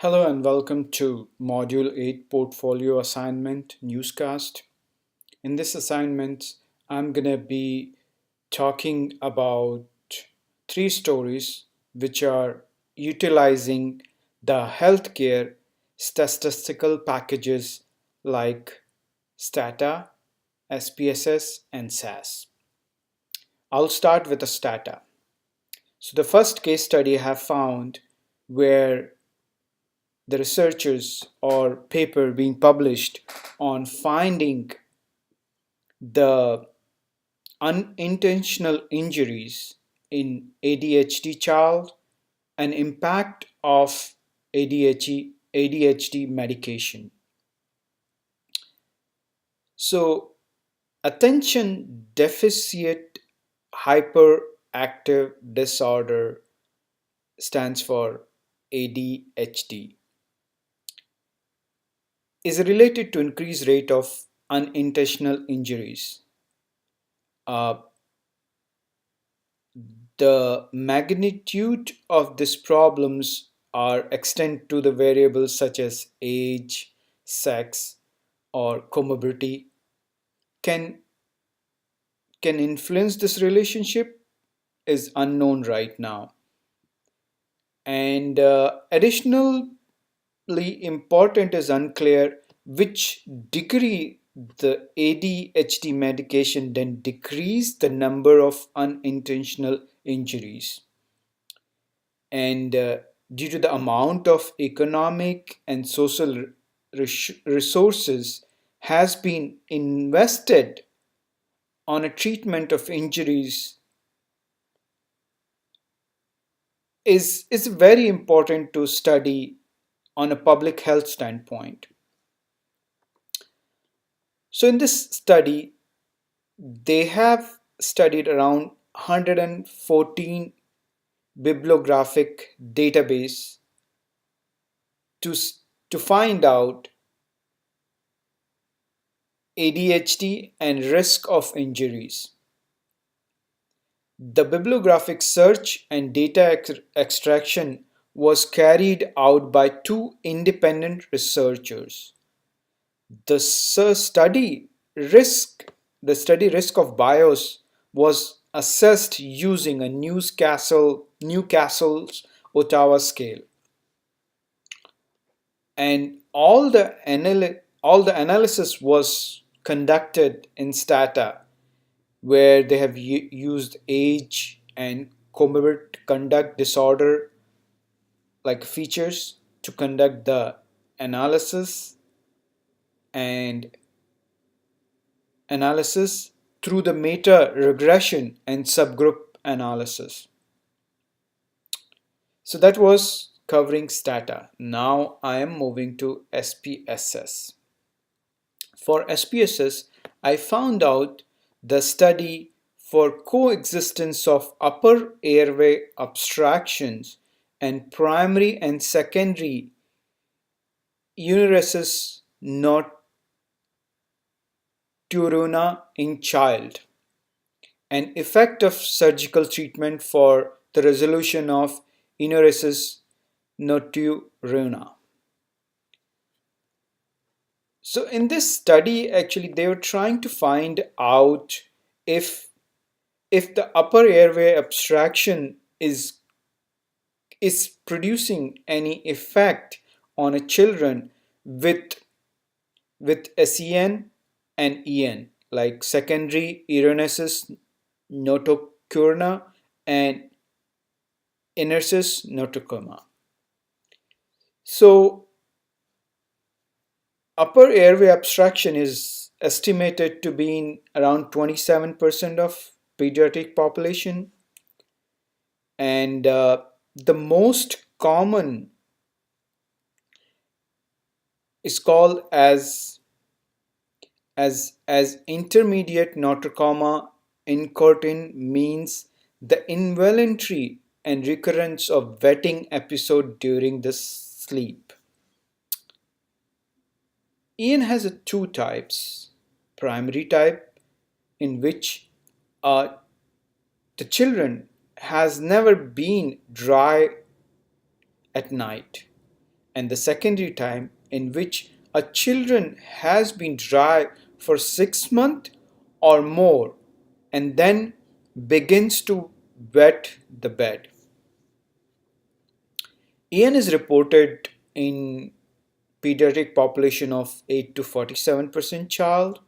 Hello and welcome to Module 8 Portfolio Assignment Newscast. In this assignment, I'm going to be talking about three stories which are utilizing the healthcare statistical packages like STATA, SPSS, and SAS. I'll start with the STATA. So, the first case study I have found where the researchers or paper being published on finding the unintentional injuries in ADHD child and impact of ADHD medication. So attention deficit hyperactive disorder stands for ADHD is related to increased rate of unintentional injuries. Uh, the magnitude of these problems are extend to the variables such as age, sex, or comorbidity can can influence this relationship is unknown right now. And additionally important is unclear which degree the ADHD medication then decrease the number of unintentional injuries. And due to the amount of economic and social resources has been invested on a treatment of injuries is very important to study on a public health standpoint. So in this study, they have studied around 114 bibliographic database to, to find out ADHD and risk of injuries. The bibliographic search and data extraction was carried out by two independent researchers. The study risk, the study risk of bias was assessed using a Newcastle's Ottawa scale, and all the analysis was conducted in Stata, where they have used age and comorbid conduct disorder like features to conduct the analysis and analysis through the meta regression and subgroup analysis. So that was covering Stata. Now I am moving to SPSS. For SPSS, I found out the study for coexistence of upper airway obstructions and primary and secondary uniresis nocturna in child, an effect of surgical treatment for the resolution of enuresis nocturna. So in this study, actually, they were trying to find out if if the upper airway abstraction is producing any effect on a children with SEN and EN, like secondary enuresis nocturna and inersis nocturna. So upper airway obstruction is estimated to be in around 27% of pediatric population, and the most common is called as intermediate nototrauma incontinence, means the involuntary and recurrence of wetting episode during the sleep. Ian has two types. Primary type, in which uh, the children has never been dry at night, and the secondary time in which a children has been dry for 6 months or more and then begins to wet the bed. EN is reported in pediatric population of 8 to 47% child,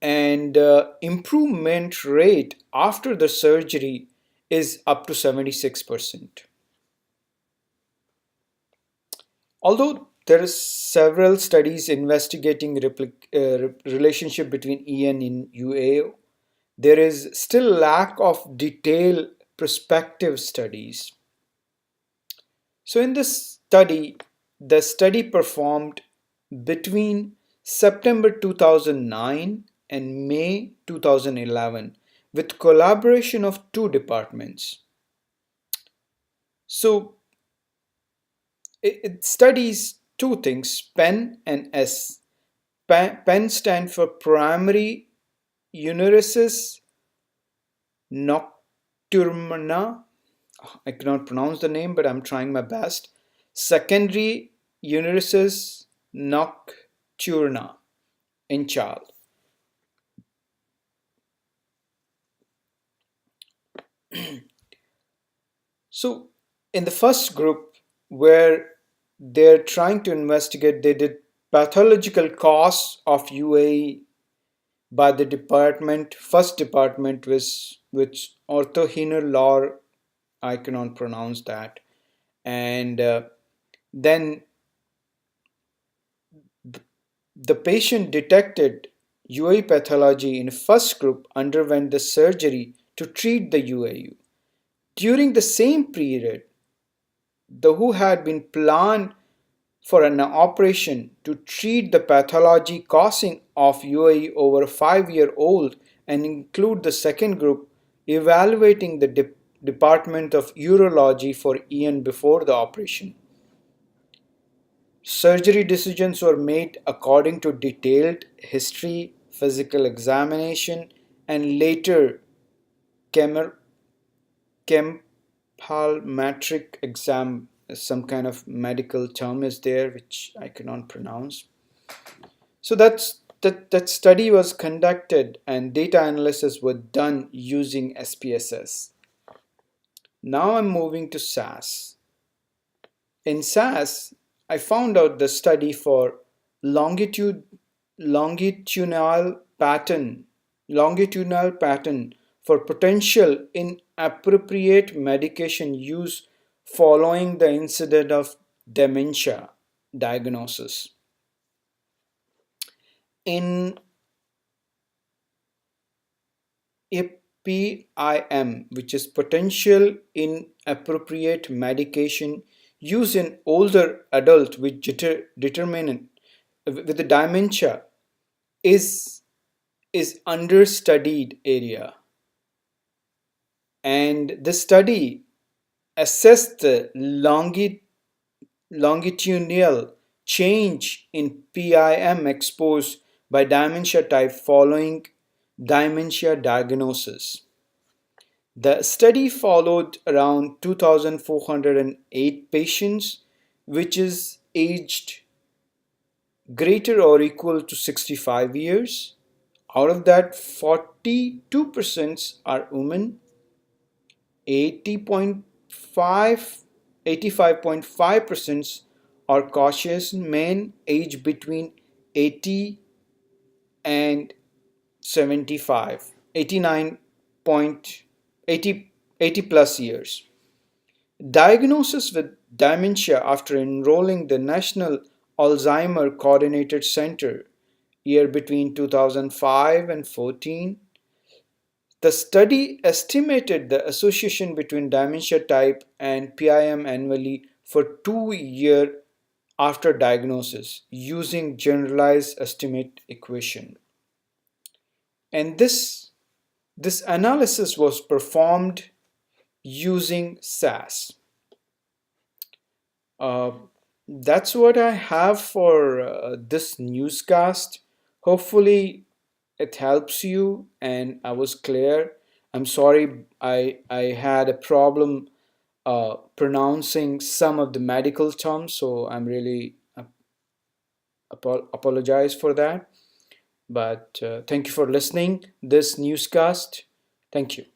and improvement rate after the surgery is up to 76%. Although there are several studies investigating relationship between EN and UA, there is still lack of detailed prospective studies. So in this study, the study performed between September 2009 and May 2011 with collaboration of two departments. So it studies two things, PEN and S. PEN stand for primary uniresis nocturna. I cannot pronounce the name, but I'm trying my best. Secondary uniresis nocturna in child. So, in the first group, where they're trying to investigate, they did pathological cause of UAE by the department. First department was which orthohiner law. I cannot pronounce that, and then the patient detected UAE pathology in first group underwent the surgery to treat the UAU. During the same period, the who had been planned for an operation to treat the pathology causing of UAE over a 5-year old and include the second group evaluating the Department of Urology for EN before the operation. Surgery decisions were made according to detailed history, physical examination, and later chemo- palmatric exam. Some kind of medical term is there which I cannot pronounce. So that study was conducted and data analysis were done using SPSS. Now I'm moving to SAS. In SAS, I found out the study for longitude longitudinal pattern longitudinal pattern for potential inappropriate medication use following the incident of dementia diagnosis. In PIM, which is potential inappropriate medication used in older adult with determinant with the dementia, is understudied area, and the study assessed the longitudinal change in PIM exposed by dementia type following dementia diagnosis. The study followed around 2,408 patients, which is aged greater or equal to 65 years. Out of that, 42% are women, 80.5 85.5% are Caucasian men aged between 80 and 75, 89.80 plus years. Diagnosis with dementia after enrolling the National Alzheimer Coordinated Center year between 2005 and 14. The study estimated the association between dementia type and PIM annually for 2 years after diagnosis using generalized estimate equation. And this analysis was performed using SAS. Uh, that's what I have for this newscast. Hopefully, it helps you and I was clear. I'm sorry I had a problem pronouncing some of the medical terms, so I'm really apologize for that. But thank you for listening this newscast. Thank you.